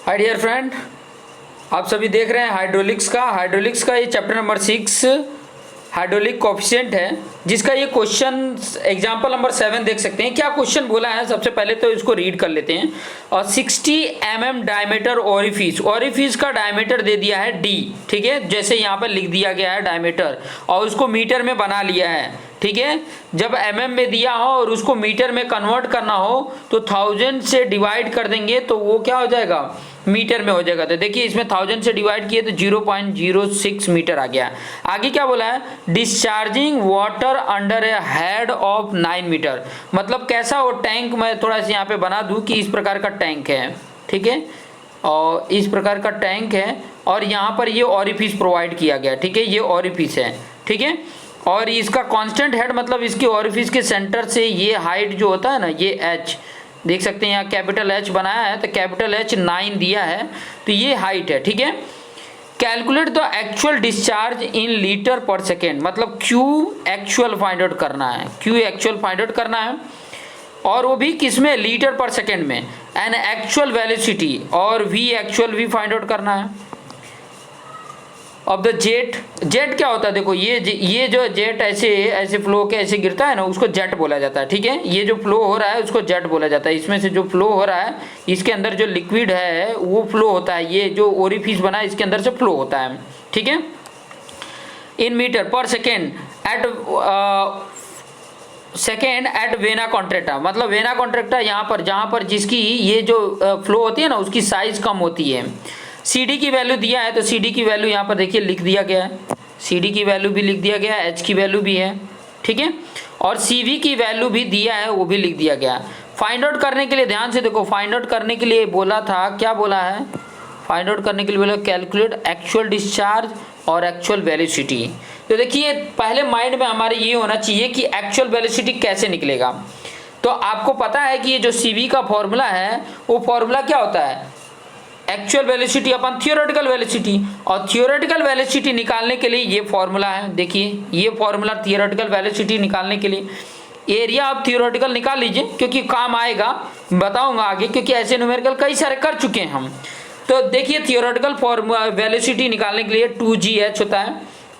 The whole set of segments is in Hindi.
हाय डियर फ्रेंड, आप सभी देख रहे हैं हाइड्रोलिक्स का ये चैप्टर नंबर 6 हाइड्रोलिक कोएफिशिएंट है, जिसका ये क्वेश्चन एग्जांपल नंबर 7 देख सकते हैं। क्या क्वेश्चन बोला है, सबसे पहले तो इसको रीड कर लेते हैं। और 60 mm डायमीटर ओरिफिस का डायमीटर दे दिया है d, ठीक है, जैसे यहाँ पर लिख दिया गया है डायमीटर, और उसको मीटर में बना लिया है, ठीक है। जब mm में दिया हो और उसको मीटर में कन्वर्ट करना हो तो 1000 से डिवाइड कर देंगे तो वो क्या हो जाएगा, मीटर में हो जाएगा। तो देखिए इसमें 1000 से डिवाइड किए तो 0.06 मीटर आ गया। आगे क्या बोला है, discharging water under a head of 9 metre, मतलब कैसा वो टैंक, मैं थोड़ा सा यहाँ पे बना दूं कि इस प्रकार का टैंक है, ठीक है, और इस प्रकार का टैंक है और यहाँ पर ये ओरिफिस प्रोवाइड किया गया, ठीक है, ये ओरिफिस है, ठीक है। और इसका कांस्टेंट हेड मतलब इसके ओरिफिस के सेंटर से ये हाइट जो होता है ना, ये h देख सकते हैं, यहाँ कैपिटल H बनाया है तो कैपिटल H 9 दिया है, तो ये हाइट है, ठीक है। Calculate the actual discharge in litre पर सेकेंड, मतलब Q एक्चुअल फाइंड आउट करना है, Q एक्चुअल फाइंड आउट करना है, और वो भी किसमें, लीटर पर सेकेंड में। एन एक्चुअल वेलोसिटी और V एक्चुअल भी फाइंड आउट करना है। ऑफ द जेट क्या होता है, देखो ये जो जेट ऐसे फ्लो के ऐसे गिरता है ना, उसको जेट बोला जाता है, ठीक है। ये जो फ्लो हो रहा है उसको जेट बोला जाता है। इसमें से जो फ्लो हो रहा है, इसके अंदर जो लिक्विड है वो फ्लो होता है, ये जो ओरिफिस बना है इसके अंदर से फ्लो होता है, ठीक है। इन मीटर पर सेकेंड एट वेना कॉन्ट्रैक्टा, मतलब वेना कॉन्ट्रैक्टा यहाँ पर जहाँ पर जिसकी ये जो फ्लो होती है ना उसकी साइज कम होती है। CD की वैल्यू दिया है तो CD की वैल्यू यहाँ पर देखिए लिख दिया गया है, CD की वैल्यू भी लिख दिया गया है, H की वैल्यू भी है, ठीक है, और CV की वैल्यू भी दिया है, वो भी लिख दिया गया है। फाइंड आउट करने के लिए ध्यान से देखो, फाइंड आउट करने के लिए बोला था, क्या बोला है, फाइंड आउट करने के लिए बोला कैलकुलेट एक्चुअल डिस्चार्ज और एक्चुअल वेलोसिटी। तो देखिए पहले माइंड में हमारे ये होना चाहिए कि एक्चुअल वेलोसिटी कैसे निकलेगा। तो आपको पता है कि ये जो CV का फॉर्मूला है वो फॉर्मूला क्या होता है, एक्चुअल वेलोसिटी अपन थियोरेटिकल वेलोसिटी, और थियोरेटिकल वेलोसिटी निकालने के लिए ये फॉर्मूला है। देखिए ये फॉर्मूला थियोरेटिकल वेलोसिटी निकालने के लिए एरिया ऑफ थियोरेटिकल निकाल लीजिए, क्योंकि काम आएगा, बताऊंगा आगे, क्योंकि ऐसे न्यूमेरिकल कई सारे कर चुके हैं हम। तो देखिए थियोरेटिकल वेलोसिटी निकालने के लिए 2gh होता है,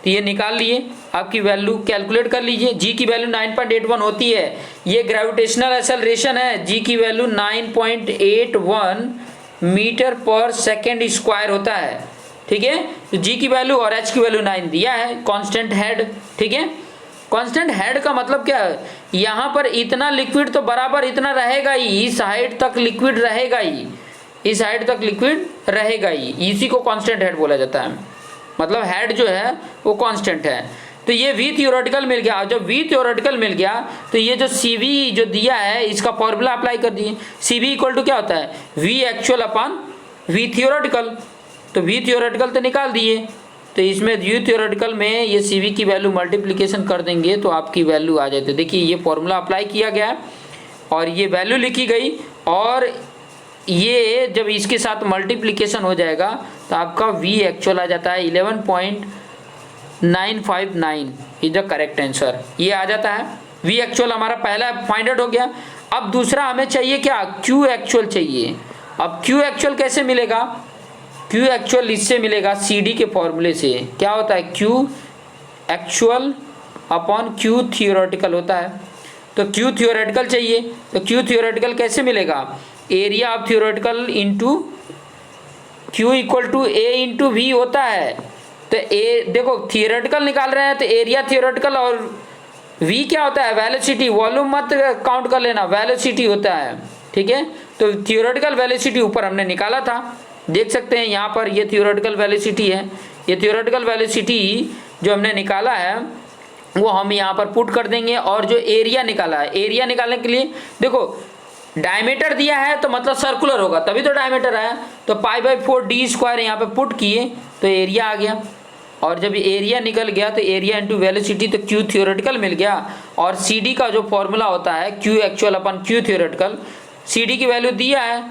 तो ये निकाल लिए, आपकी वैल्यू कैलकुलेट कर लीजिए। g की वैल्यू 9.81 होती है, ये ग्रेविटेशनल एक्सेलरेशन है, g की वैल्यू 9.81 मीटर पर सेकेंड स्क्वायर होता है, ठीक है। तो G की वैल्यू और H की वैल्यू 9 दिया है। कांस्टेंट हेड, ठीक है, कांस्टेंट हेड का मतलब क्या है, यहाँ पर इतना लिक्विड तो बराबर इतना रहेगा ही, इस हाइट तक लिक्विड रहेगा ही, इस हाइट तक लिक्विड रहेगा ही, इसी को कांस्टेंट हेड बोला जाता है, मतलब हेड जो है वो कांस्टेंट है। तो ये V थियोरेटिकल मिल गया, जब V थियोरेटिकल मिल गया तो ये जो CV जो दिया है इसका फॉर्मूला अप्लाई कर दिए। CV इक्वल टू क्या होता है, V एक्चुअल अपन V थियोरेटिकल, तो V थियोरेटिकल तो निकाल दिए, तो इसमें V थियोरेटिकल में ये CV की वैल्यू मल्टीप्लिकेशन कर देंगे तो आपकी वैल्यू आ जाती है। देखिए ये फॉर्मूला अप्लाई किया गया है और ये वैल्यू लिखी गई, और ये जब इसके साथ मल्टीप्लिकेशन हो जाएगा तो आपका V एक्चुअल आ जाता है 11.959 इज द करेक्ट आंसर, ये आ जाता है। V एक्चुअल हमारा पहला फाइंड आउट हो गया। अब दूसरा हमें चाहिए क्या, Q एक्चुअल चाहिए। अब Q एक्चुअल कैसे मिलेगा, Q एक्चुअल इससे मिलेगा CD के फॉर्मूले से, क्या होता है, Q actual upon Q theoretical होता है। तो Q थियोरेटिकल चाहिए, तो Q थियोरेटिकल कैसे मिलेगा, area of theoretical into Q equal to A into V होता है। तो ए देखो थियोरेटिकल निकाल रहे हैं तो एरिया थियोरेटिकल, और V क्या होता है, वेलोसिटी, वॉल्यूम मत काउंट कर लेना, वेलोसिटी होता है, ठीक है। तो थियोरेटिकल वेलोसिटी ऊपर हमने निकाला था, देख सकते हैं यहाँ पर ये थियोरेटिकल वेलोसिटी है। ये थियोरेटिकल वेलोसिटी जो हमने निकाला है वो हम यहाँ पर पुट कर देंगे, और जो एरिया निकाला है, एरिया निकालने के लिए देखो डायमीटर दिया है तो मतलब सर्कुलर होगा, तभी तो डायमीटर आया, तो π/4d² यहाँ पे पुट किए तो एरिया आ गया, और जब एरिया निकल गया तो एरिया इंटू वेलोसिटी, तो Q थियोरेटिकल मिल गया। और CD का जो फॉर्मूला होता है Q एक्चुअल अपन Q थियोरेटिकल, CD की वैल्यू दिया है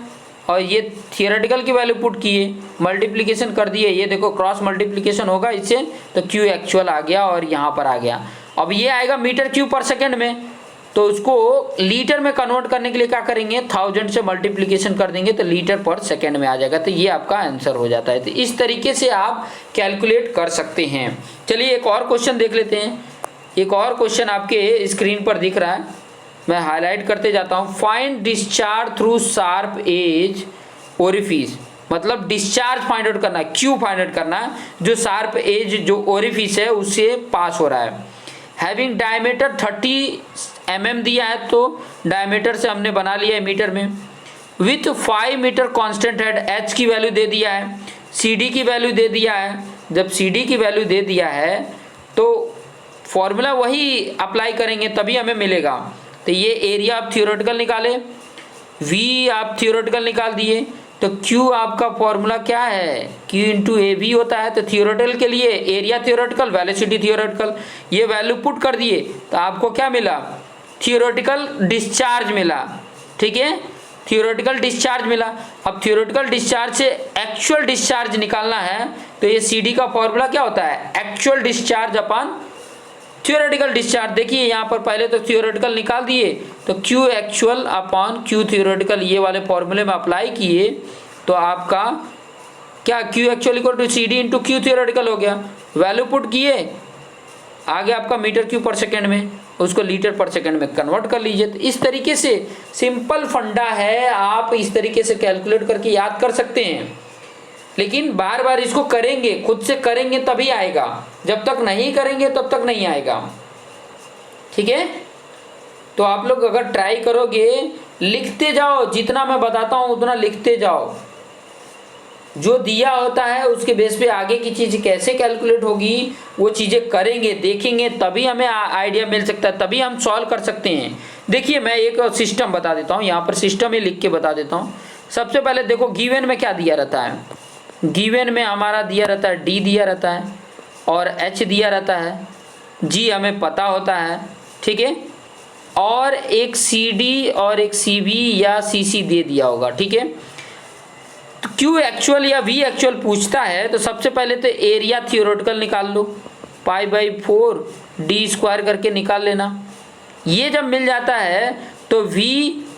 और ये थियोरेटिकल की वैल्यू पुट किए, मल्टीप्लिकेशन कर दिए, ये देखो क्रॉस मल्टीप्लिकेशन होगा इससे, तो Q एक्चुअल आ गया और यहाँ पर आ गया। अब ये आएगा मीटर क्यूब पर सेकेंड में, तो उसको लीटर में कन्वर्ट करने के लिए क्या करेंगे, 1000 से मल्टीप्लिकेशन कर देंगे तो लीटर पर सेकेंड में आ जाएगा। तो ये आपका आंसर हो जाता है। तो इस तरीके से आप कैलकुलेट कर सकते हैं। चलिए एक और क्वेश्चन देख लेते हैं। एक और क्वेश्चन आपके स्क्रीन पर दिख रहा है, मैं हाईलाइट करते जाता हूँ। Find discharge through sharp edge orifice, मतलब डिस्चार्ज फाइंड आउट करना है, क्यू फाइंड आउट करना है जो शार्प एज जो ओरिफिस है उससे पास हो रहा है। हैविंग डायमीटर 30 mm दिया है, तो डायमीटर से हमने बना लिया है मीटर में। With 5 metre constant head, H की वैल्यू दे दिया है, सी डी की वैल्यू दे दिया है। जब सी डी की वैल्यू दे दिया है तो फॉर्मूला वही अप्लाई करेंगे तभी हमें मिलेगा। तो ये एरिया आप थियोरेटिकल निकाले, वी आप थियोरेटिकल निकाल दिए, तो Q आपका फॉर्मूला क्या है, Q इंटू ए वी होता है। तो थियोरेटिकल के लिए एरिया थियोरेटिकल, वेलोसिटी थियोरेटिकल, ये वैल्यू पुट कर दिए तो आपको क्या मिला, थियोरेटिकल डिस्चार्ज मिला। ठीक है, थियोरेटिकल डिस्चार्ज मिला। अब थियोरेटिकल डिस्चार्ज से एक्चुअल डिस्चार्ज निकालना है तो ये सी डी का फॉर्मूला क्या होता है, actual discharge upon theoretical discharge. देखिए यहाँ पर पहले तो थियोरेटिकल निकाल दिए, तो Q actual upon Q theoretical ये वाले फॉर्मूले में अप्लाई किए तो आपका क्या, Q actual equal to C D into Q theoretical हो गया। वैल्यू पुट किए, आगे आपका मीटर क्यूब पर सेकेंड में, उसको लीटर पर सेकेंड में कन्वर्ट कर लीजिए। तो इस तरीके से सिंपल फंडा है, आप इस तरीके से कैलकुलेट करके याद कर सकते हैं। लेकिन बार बार इसको करेंगे, खुद से करेंगे तभी आएगा, जब तक नहीं करेंगे तब तक नहीं आएगा। ठीक है, तो आप लोग अगर ट्राई करोगे, लिखते जाओ, जितना मैं बताता हूँ उतना लिखते जाओ। जो दिया होता है उसके बेस पे आगे की चीज़ कैसे कैलकुलेट होगी वो चीज़ें करेंगे, देखेंगे, तभी हमें आइडिया मिल सकता है, तभी हम सॉल्व कर सकते हैं। देखिए मैं एक सिस्टम बता देता हूँ, यहाँ पर सिस्टम ही लिख के बता देता हूँ। सबसे पहले देखो गिवन में क्या दिया रहता है, गिवन में हमारा दिया रहता है डी दिया रहता है और एच दिया रहता है, जी हमें पता होता है। ठीक है, और एक सी डी और एक सी बी या सी सी दे दिया होगा। ठीक है, तो Q एक्चुअल या V एक्चुअल पूछता है तो सबसे पहले तो एरिया थियोरेटिकल निकाल लो, π/4 d स्क्वायर करके निकाल लेना। ये जब मिल जाता है तो V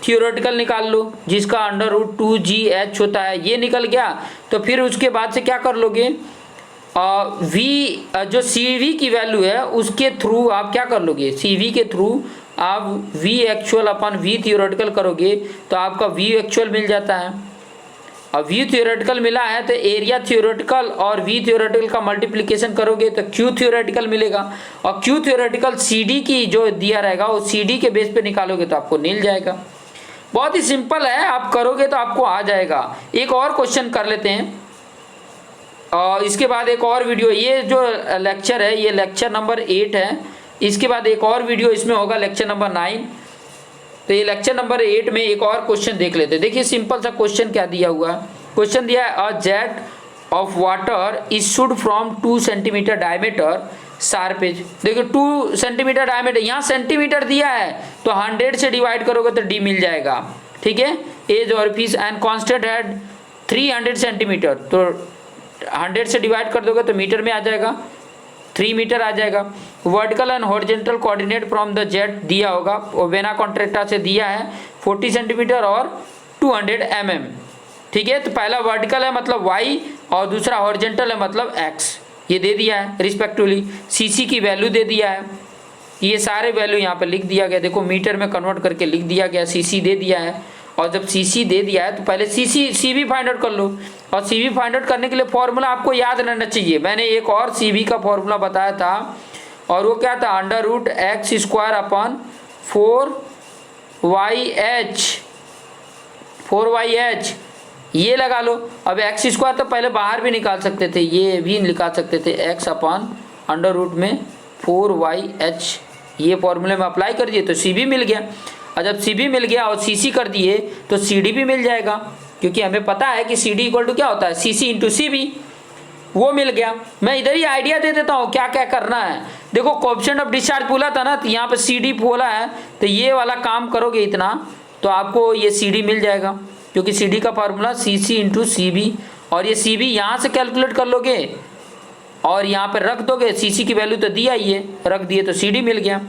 थियोरेटिकल निकाल लो जिसका √2GH होता है, ये निकल गया। तो फिर उसके बाद से क्या कर लोगे, V जो CV की वैल्यू है उसके थ्रू आप क्या कर लोगे, CV के थ्रू आप V एक्चुअल अपन V थियोरेटिकल करोगे तो आपका V एक्चुअल मिल जाता है। और V थियोरेटिकल मिला है तो एरिया थियोरेटिकल और V थियोरेटिकल का मल्टीप्लिकेशन करोगे तो Q थियोरेटिकल मिलेगा। और Q थियोरेटिकल CD की जो दिया रहेगा वो CD के बेस पे निकालोगे तो आपको मिल जाएगा। बहुत ही सिंपल है, आप करोगे तो आपको आ जाएगा। एक और क्वेश्चन कर लेते हैं और इसके बाद एक और वीडियो, ये जो लेक्चर है ये लेक्चर नंबर 8 है, इसके बाद एक और वीडियो इसमें होगा लेक्चर नंबर 9। तो ये लेक्चर नंबर 8 में एक और क्वेश्चन देख लेते हैं। देखिए सिंपल सा क्वेश्चन क्या दिया हुआ है, क्वेश्चन दिया है a jet of water issued from 2 centimetre diameter sharp edge. देखिए 2 सेंटीमीटर डायमीटर, यहाँ सेंटीमीटर दिया है तो 100 से डिवाइड करोगे तो डी मिल जाएगा। ठीक है, एज और fees and constant head 300 centimetre, तो 100 से डिवाइड कर दोगे तो मीटर में आ जाएगा, 3 मीटर आ जाएगा। Vertical and horizontal coordinate from the jet दिया होगा, वो वेना कॉन्ट्रैक्टा से दिया है 40 सेंटीमीटर और 200 mm। ठीक है, तो पहला वर्टिकल है मतलब y और दूसरा हॉरिजॉन्टल है मतलब x, ये दे दिया है रिस्पेक्टिवली। cc की वैल्यू दे दिया है, ये सारे वैल्यू यहाँ पर लिख दिया गया, देखो मीटर में कन्वर्ट करके लिख दिया गया, cc दे दिया है। और जब cc दे दिया है तो पहले cv फाइंड आउट कर लो, और cv फाइंड आउट करने के लिए फॉर्मूला आपको याद रहना चाहिए। मैंने एक और cv का फॉर्मूला बताया था और वो क्या था, √x² अपॉन 4yh ये लगा लो। अब x² तो पहले बाहर भी निकाल सकते थे, ये भी निकाल सकते थे, x अपॉन √4yh, ये फॉर्मूले में अप्लाई कर दिए तो cv मिल गया। और जब cv मिल गया और cc कर दिए तो cd भी मिल जाएगा, क्योंकि हमें पता है कि cd इक्वल टू क्या होता है, cc इंटू cv, वो मिल गया। मैं इधर ही आइडिया दे देता हूँ क्या क्या करना है। देखो कोएफिशिएंट ऑफ डिस्चार्ज बोला था ना, तो यहाँ पे cd बोला है, तो ये वाला काम करोगे इतना तो आपको ये cd मिल जाएगा, क्योंकि cd का फार्मूला cc इंटू cv, और ये cv यहाँ से कैलकुलेट कर लोगे और यहाँ पर रख दोगे, cc की वैल्यू तो दिया ही है, रख दिए तो cd मिल गया।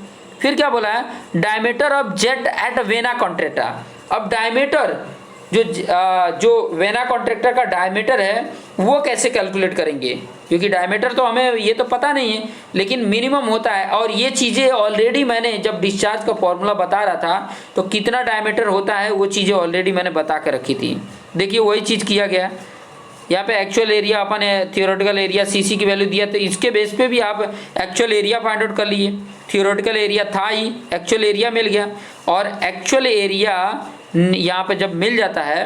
फिर क्या बोला है, diameter of jet eight vena contracta. अब डायमीटर जो वेना कॉन्ट्रैक्टर का डायमीटर है वो कैसे कैलकुलेट करेंगे, क्योंकि डायमीटर तो हमें ये तो पता नहीं है लेकिन मिनिमम होता है, और ये चीज़ें ऑलरेडी मैंने जब डिस्चार्ज का फॉर्मूला बता रहा था तो कितना डायमीटर होता है वो चीज़ें ऑलरेडी मैंने बता कर रखी थी। देखिए वही चीज़ किया गया, यहाँ पे एक्चुअल एरिया अपन थियोरेटिकल एरिया सीसी की वैल्यू दिया, तो इसके बेस पे भी आप एक्चुअल एरिया फाइंड आउट कर लिए। थियोरेटिकल एरिया था ही, एक्चुअल एरिया मिल गया, और एक्चुअल एरिया यहाँ पे जब मिल जाता है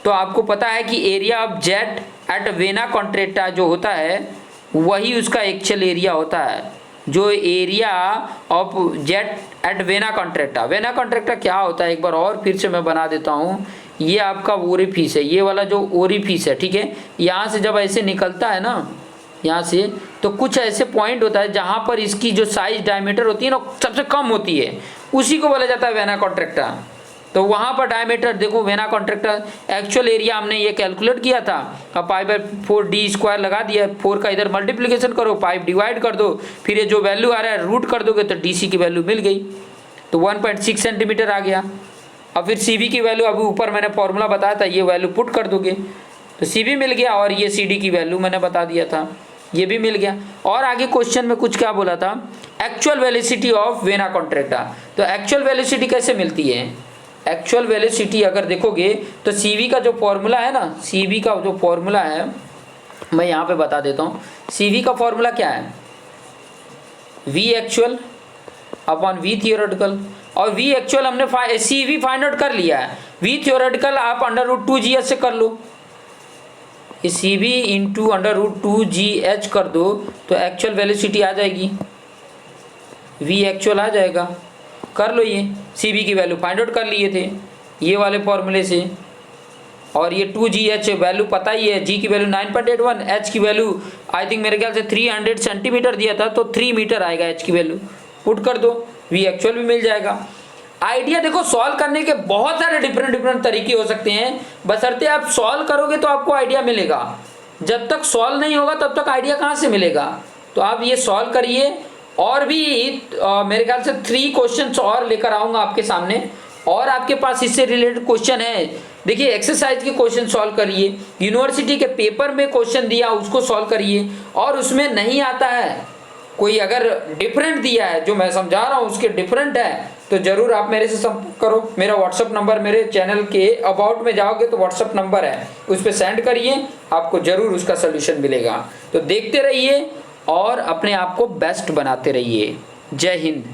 तो आपको पता है कि area of jet eight vena contracta जो होता है वही उसका एक्चुअल एरिया होता है, जो area of jet eight vena contracta. Vena contracta क्या होता है एक बार और फिर से मैं बना देता हूँ। ये आपका ओरिफिस है, ये वाला जो ओरिफिस है, ठीक है, यहाँ से जब ऐसे निकलता है ना यहाँ से, तो कुछ ऐसे पॉइंट होता है जहाँ पर इसकी जो साइज डायमीटर होती है ना सबसे कम होती है, उसी को बोला जाता है वेना कॉन्ट्रैक्टा। तो वहाँ पर डायमीटर देखो वेना कॉन्ट्रैक्टा एक्चुअल एरिया हमने ये कैलकुलेट किया था, अब पाई बाय 4d स्क्वायर लगा दिया, 4 का इधर मल्टीप्लिकेशन करो, पाई डिवाइड कर दो, फिर ये जो वैल्यू आ रहा है रूट कर दोगे तो डीसी की वैल्यू मिल गई, तो 1.6 सेंटीमीटर आ गया। अब फिर सीबी की वैल्यू अभी ऊपर मैंने फॉर्मूला बताया था, ये वैल्यू पुट कर दोगे तो सीबी मिल गया, और ये सीडी की वैल्यू मैंने बता दिया था, ये भी मिल गया। और आगे क्वेश्चन में कुछ क्या बोला था, actual velocity of vena contracta. तो एक्चुअल वेलोसिटी कैसे मिलती है, एक्चुअल वेलोसिटी अगर देखोगे तो सीवी का जो फॉर्मूला है ना, सीवी का जो फॉर्मूला है मैं यहाँ पे बता देता हूँ। सीवी का फॉर्मूला क्या है, V actual upon V theoretical, और वी एक्चुअल हमने सीवी फाइंड आउट कर लिया है, वी थियोरेटिकल आप √2gh से कर लो, सी वी इंटू √2gh कर दो तो एक्चुअल वेलोसिटी आ जाएगी, वी एक्चुअल आ जाएगा, कर लो। ये सी बी की वैल्यू फाइंड आउट कर लिए थे ये वाले फॉर्मूले से, और ये 2gh वैल्यू पता ही है, g की वैल्यू 9.81, h की वैल्यू आई थिंक मेरे ख्याल से 300 सेंटीमीटर दिया था, तो 3 मीटर आएगा h की वैल्यू, पुट कर दो, v एक्चुअल भी मिल जाएगा। आइडिया देखो सॉल्व करने के बहुत सारे डिफरेंट तरीके हो सकते हैं, बशर्ते आप सॉल्व करोगे तो आपको आइडिया मिलेगा, जब तक सॉल्व नहीं होगा तब तक आइडिया कहाँ से मिलेगा। तो आप ये सॉल्व करिए, और भी मेरे ख्याल से 3 क्वेश्चंस और लेकर आऊँगा आपके सामने, और आपके पास इससे रिलेटेड क्वेश्चन है, देखिए एक्सरसाइज के क्वेश्चन सॉल्व करिए, यूनिवर्सिटी के पेपर में क्वेश्चन दिया उसको सॉल्व करिए, और उसमें नहीं आता है कोई अगर डिफरेंट दिया है जो मैं समझा रहा हूँ उसके डिफरेंट है तो ज़रूर आप मेरे से संपर्क करो। मेरा व्हाट्सअप नंबर मेरे चैनल के अबाउट में जाओगे तो व्हाट्सअप नंबर है, उस पर सेंड करिए, आपको ज़रूर उसका सलूशन मिलेगा। तो देखते रहिए और अपने आप को बेस्ट बनाते रहिए। जय हिंद।